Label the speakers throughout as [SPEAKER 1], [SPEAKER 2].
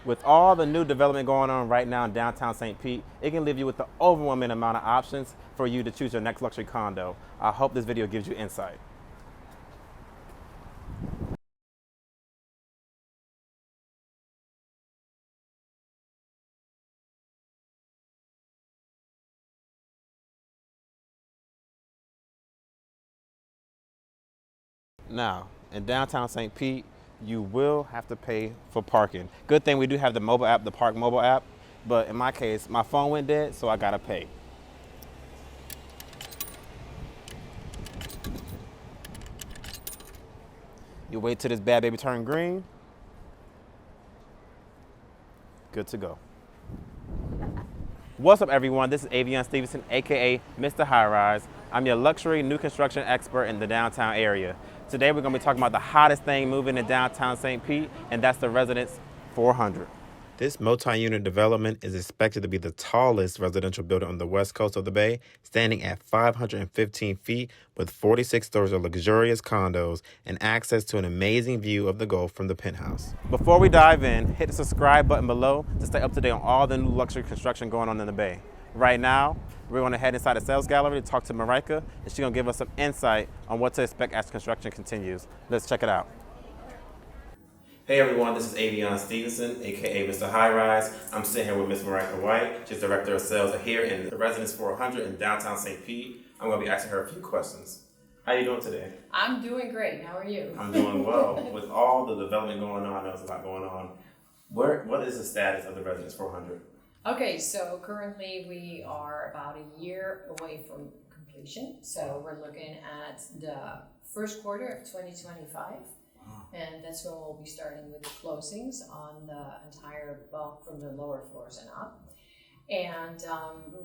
[SPEAKER 1] With all the new development going on right now in downtown St. Pete, it can leave you with the overwhelming amount of options for you to choose your next luxury condo. I hope this video gives you insight. Now, in downtown St. Pete, you will have to pay for parking. Good thing we do have the mobile app, the Park mobile app, but in my case, my phone went dead, so I gotta pay. You wait till this bad baby turn green, good to go. What's up, everyone? This is Avion Stevenson, aka Mr. High Rise. I'm your luxury new construction expert in the downtown area. Today we're gonna be talking about the hottest thing moving in downtown St. Pete, and that's the Residence 400. This multi-unit development is expected to be the tallest residential building on the west coast of the Bay, standing at 515 feet with 46 stories of luxurious condos and access to an amazing view of the Gulf from the penthouse. Before we dive in, hit the subscribe button below to stay up to date on all the new luxury construction going on in the Bay. Right now, we're going to head inside the sales gallery to talk to Marika, and she's going to give us some insight on what to expect as construction continues. Let's check it out. Hey everyone, this is Avion Stevenson, aka Mr. High Rise. I'm sitting here with Miss Marika White. She's Director of Sales here in the Residence 400 in downtown St. Pete. I'm going to be asking her a few questions. How are you doing today?
[SPEAKER 2] I'm doing great. How are you?
[SPEAKER 1] I'm doing well. With all the development going on, I know there's a lot going on. What is the status of the Residence 400?
[SPEAKER 2] Okay, so currently we are about a year away from completion. So we're looking at the first quarter of 2025. And that's when we'll be starting with the closings on the entire bulk from the lower floors and up. And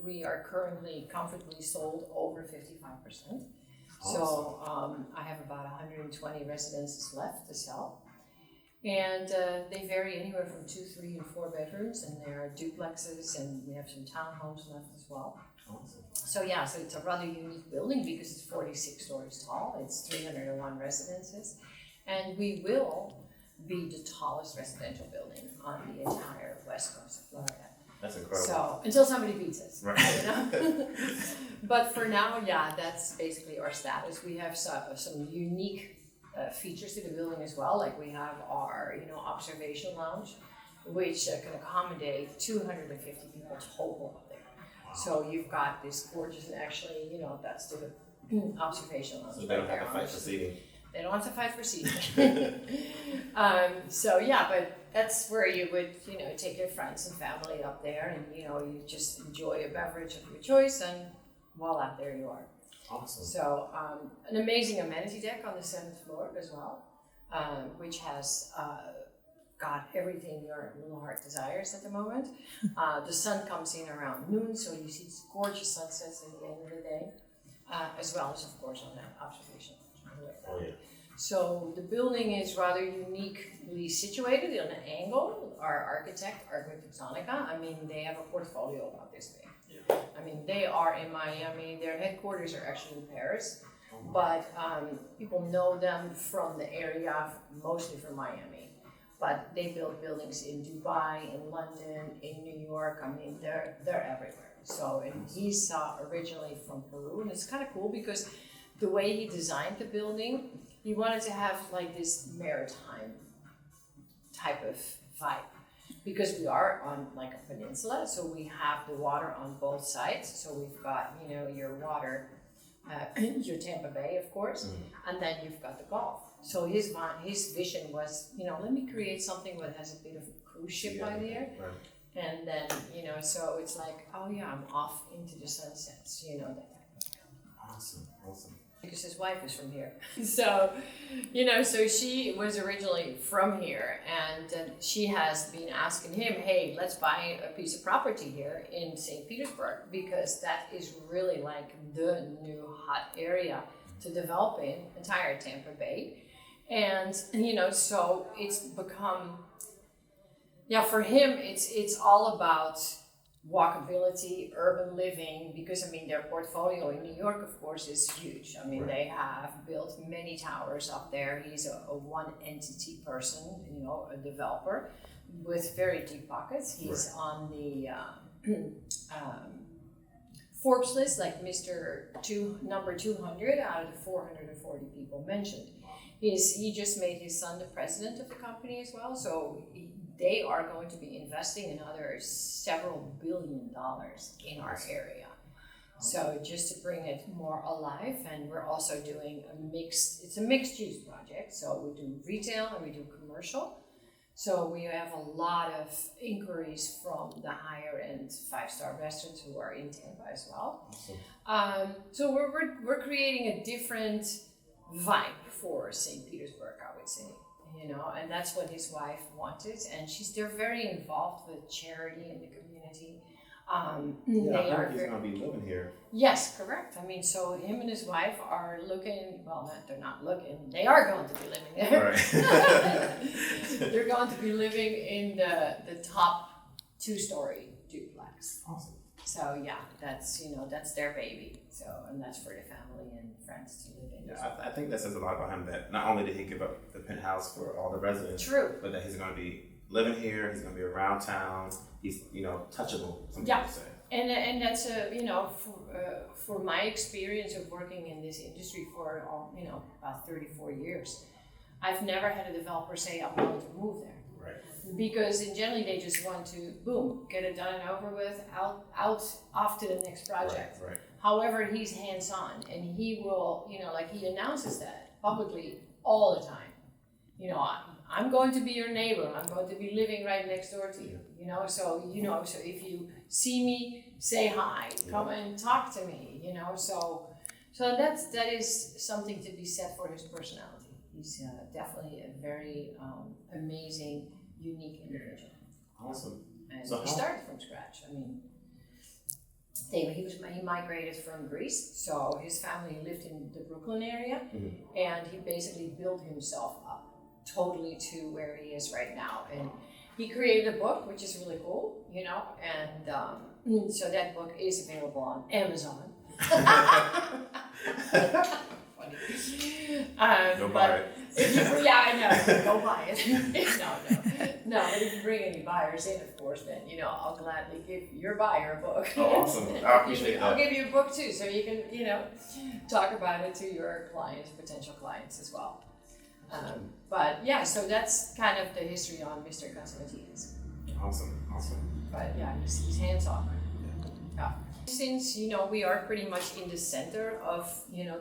[SPEAKER 2] we are currently comfortably sold over 55%. Awesome. So I have about 120 residences left to sell. And they vary anywhere from 2, 3, and 4 bedrooms, and there are duplexes, and we have some townhomes left as well. Awesome. So yeah, so it's a rather unique building because it's 46 stories tall. It's 301 residences. And we will be the tallest residential building on the entire west coast of Florida.
[SPEAKER 1] That's incredible.
[SPEAKER 2] So, until somebody beats us,
[SPEAKER 1] right?
[SPEAKER 2] You know? But for now, yeah, that's basically our status. We have some unique features to the building as well. Like we have our, observation lounge, which can accommodate 250 people total up there. Wow. So you've got this gorgeous, and actually, that's the observation lounge.
[SPEAKER 1] So they don't have to fight for seating.
[SPEAKER 2] They don't have to fight for seating. So yeah, but that's where you would, take your friends and family up there, and you just enjoy a beverage of your choice, and voila, there you are.
[SPEAKER 1] Awesome.
[SPEAKER 2] So an amazing amenity deck on the 7th floor as well, which has got everything your little heart desires at the moment. The sun comes in around noon, so you see gorgeous sunsets at the end of the day, as well as, of course, on that observation.
[SPEAKER 1] Oh, yeah.
[SPEAKER 2] So the building is rather uniquely situated on an angle. Our architect, Arquitectonica, they have a portfolio about this thing. Yeah. They are in Miami. Their headquarters are actually in Paris, but people know them from the area, mostly from Miami. But they build buildings in Dubai, in London, in New York. They're everywhere. So, and he's originally from Peru, and it's kind of cool because the way he designed the building, he wanted to have like this maritime type of vibe, because we are on like a peninsula, so we have the water on both sides. So we've got, your water, your Tampa Bay, of course, and then you've got the Gulf. So his vision was, let me create something that has a bit of a cruise ship idea. Right. And then, so it's like, oh yeah, I'm off into the sunsets, that.
[SPEAKER 1] Awesome.
[SPEAKER 2] Because his wife is from here. So, so she was originally from here, and she has been asking him, hey, let's buy a piece of property here in St. Petersburg, because that is really like the new hot area to develop in entire Tampa Bay. And, so it's become, for him, it's all about walkability, urban living, because their portfolio in New York, of course, is huge. Right. They have built many towers up there. He's a one entity person, a developer, with very deep pockets. He's on the Forbes list, like number 200 out of the 440 people mentioned. He just made his son the president of the company as well, so they are going to be investing another several $billion in our area. So just to bring it more alive, and we're also doing it's a mixed use project. So we do retail and we do commercial. So we have a lot of inquiries from the higher end 5-star restaurants who are in Tampa as well. Awesome. So we're creating a different vibe for St. Petersburg, I would say, and that's what his wife wanted, and they're very involved with charity in the community.
[SPEAKER 1] He's going to be living here.
[SPEAKER 2] Yes, correct. I mean, so him and his wife are looking, they're not looking, they are going to be living there. Right. They're going to be living in the top 2-story duplex.
[SPEAKER 1] Awesome.
[SPEAKER 2] So yeah, that's their baby. So, and that's for the family and friends to live in.
[SPEAKER 1] Yeah, I think that says a lot about him, that not only did he give up the penthouse for all the residents,
[SPEAKER 2] true,
[SPEAKER 1] but that he's going to be living here, he's going to be around town, he's, touchable, some
[SPEAKER 2] yeah.
[SPEAKER 1] people say.
[SPEAKER 2] And that's for my experience of working in this industry for about 34 years, I've never had a developer say, I'm going to move there. Right. Because generally they just want to, boom, get it done and over with, out, off to the next project.
[SPEAKER 1] Right.
[SPEAKER 2] However, he's hands-on, and he will, he announces that publicly all the time. I'm going to be your neighbor. I'm going to be living right next door to you. So if you see me, say hi. Come and talk to me. So that is something to be said for his personality. He's definitely a very amazing, unique individual.
[SPEAKER 1] Awesome.
[SPEAKER 2] And he started from scratch. I mean, he migrated from Greece, so his family lived in the Brooklyn area, and he basically built himself up totally to where he is right now. And he created a book, which is really cool, and so that book is available on Amazon. Funny.
[SPEAKER 1] Go buy it.
[SPEAKER 2] I know. Go buy it. No. But if you bring any buyers in, of course, then I'll gladly give your buyer a book.
[SPEAKER 1] Oh, awesome! I appreciate that.
[SPEAKER 2] I'll give you a book too, so you can talk about it to your clients, potential clients as well. But yeah, so that's kind of the history on Mr. Constantines.
[SPEAKER 1] Awesome.
[SPEAKER 2] But yeah, he's hands-on. Yeah. Since we are pretty much in the center of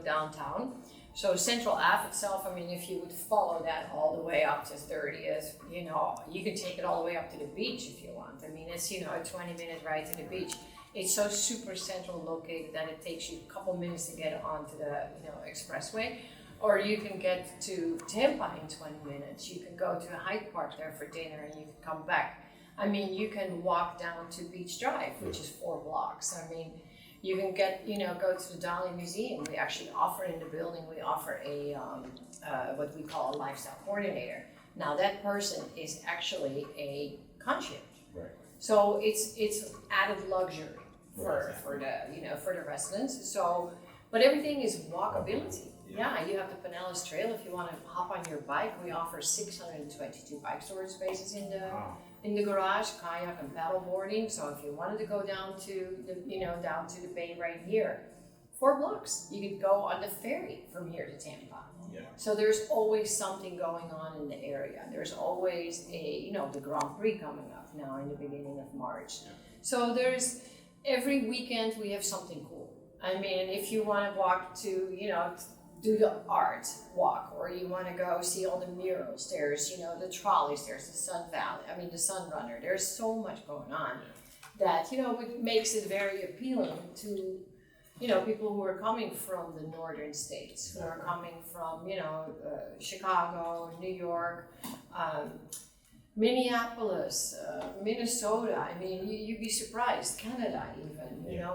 [SPEAKER 2] downtown. So Central Ave itself, I mean, if you would follow that all the way up to 30th, you can take it all the way up to the beach if you want. I mean, it's, a 20-minute ride to the beach. It's so super central located that it takes you a couple minutes to get onto the, expressway. Or you can get to Tampa in 20 minutes. You can go to Hyde Park there for dinner and you can come back. I mean, you can walk down to Beach Drive, which is 4 blocks. I mean, you can go to the Dali Museum. We actually offer in the building, we offer a, what we call a lifestyle coordinator. Now that person is actually a concierge. Right. So it's added luxury for the residents. So, but everything is walkability. Yeah, you have the Pinellas Trail. If you want to hop on your bike, we offer 622 bike storage spaces in the garage, kayak and paddle boarding. So if you wanted to go down to the bay right here, 4 blocks, you could go on the ferry from here to Tampa. Yeah. So there's always something going on in the area. There's always the Grand Prix coming up now in the beginning of March. Yeah. So every weekend we have something cool. I mean, if you want to walk to, do the art walk, or you want to go see all the murals, there's, the trolleys, there's the the Sun Runner. There's so much going on that, it makes it very appealing to, people who are coming from the northern states, who are coming from, Chicago, New York, Minneapolis, Minnesota. I mean, you'd be surprised. Canada, even.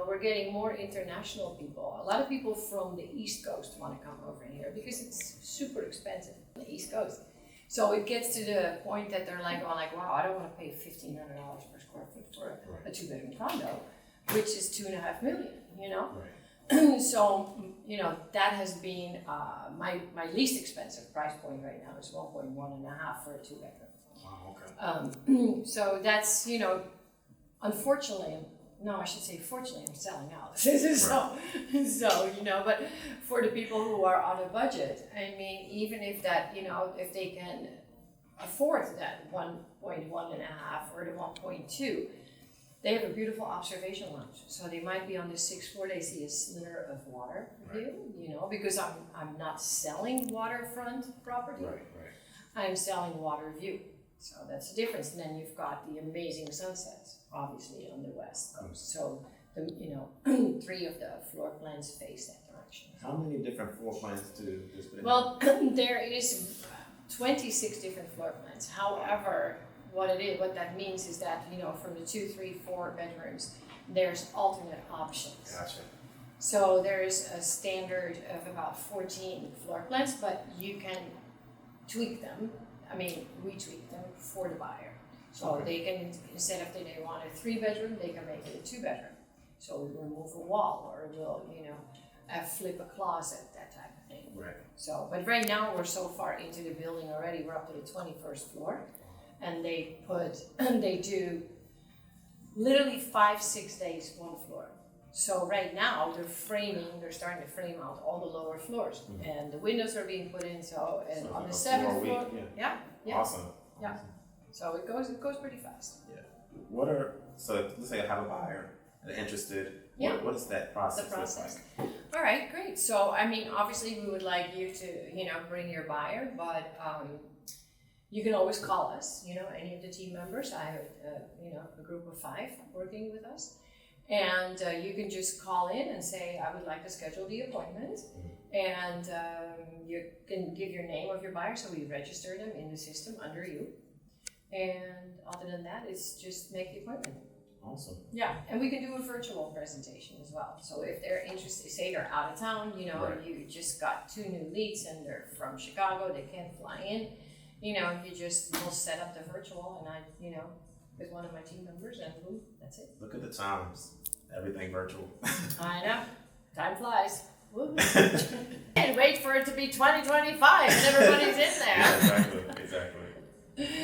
[SPEAKER 2] We're getting more international people. A lot of people from the East Coast want to come over here because it's super expensive on the East Coast. So it gets to the point that they're like, wow, I don't want to pay $1,500 per square foot for a 2-bedroom condo, which is $2.5 million. Right. So that has been my least expensive price point right now is 1.1.5 for a 2-bedroom.
[SPEAKER 1] Wow, okay.
[SPEAKER 2] So that's, unfortunately, no, I should say fortunately, I'm selling out. so, but for the people who are on a budget, I mean, even if that, if they can afford that 1.1.5 or the 1.2, they have a beautiful observation lounge. So they might be on the 6th floor, they see a sliver of water view, because I'm not selling waterfront property.
[SPEAKER 1] Right.
[SPEAKER 2] I'm selling water view. So that's the difference. And then you've got the amazing sunsets, obviously, on the west coast. So, 3 of the floor plans face that direction.
[SPEAKER 1] How many different floor plans do this building?
[SPEAKER 2] Well, there is 26 different floor plans. However, what that means is that, from the 2, 3, 4 bedrooms, there's alternate options.
[SPEAKER 1] Gotcha.
[SPEAKER 2] So there's a standard of about 14 floor plans, but you can tweak them. I mean, we tweak them for the buyer. So they can, instead of they want a 3-bedroom, they can make it a 2-bedroom. So we'll remove a wall, or we'll, flip a closet, that type of thing.
[SPEAKER 1] Right.
[SPEAKER 2] So, but right now we're so far into the building already, we're up to the 21st floor. And they do literally 5-6 days, 1 floor. So right now they're starting to frame out all the lower floors, and the windows are being put in. So on the 7th floor, yeah.
[SPEAKER 1] Awesome.
[SPEAKER 2] Yeah. So it goes pretty fast.
[SPEAKER 1] Yeah. So let's say I have a buyer and they're interested.
[SPEAKER 2] Yeah.
[SPEAKER 1] What is that process?
[SPEAKER 2] The process.
[SPEAKER 1] Look like?
[SPEAKER 2] All right, great. So I mean, obviously we would like you to bring your buyer, but you can always call us. Any of the team members. I have a group of 5 working with us. And you can just call in and say, I would like to schedule the appointment. And you can give your name of your buyer, so we register them in the system under you. And other than that, it's just make the appointment.
[SPEAKER 1] Awesome.
[SPEAKER 2] Yeah, and we can do a virtual presentation as well. So if they're interested, say they're out of town, you just got 2 new leads and they're from Chicago, they can't fly in. We'll set up the virtual, and with one of my team members, and boom, that's it.
[SPEAKER 1] Look at the times. Everything virtual.
[SPEAKER 2] I know. Time flies. And wait for it to be 2025 and everybody's in there.
[SPEAKER 1] Yeah, exactly.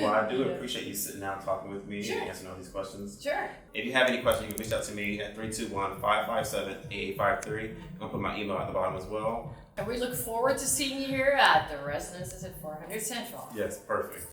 [SPEAKER 1] Well, I do appreciate you sitting down talking with me and answering all these questions.
[SPEAKER 2] Sure.
[SPEAKER 1] If you have any questions, you can reach out to me at 321-557-8853. I'm going to put my email at the bottom as well.
[SPEAKER 2] And we look forward to seeing you here at the Residences at 400 Central.
[SPEAKER 1] Yes, perfect.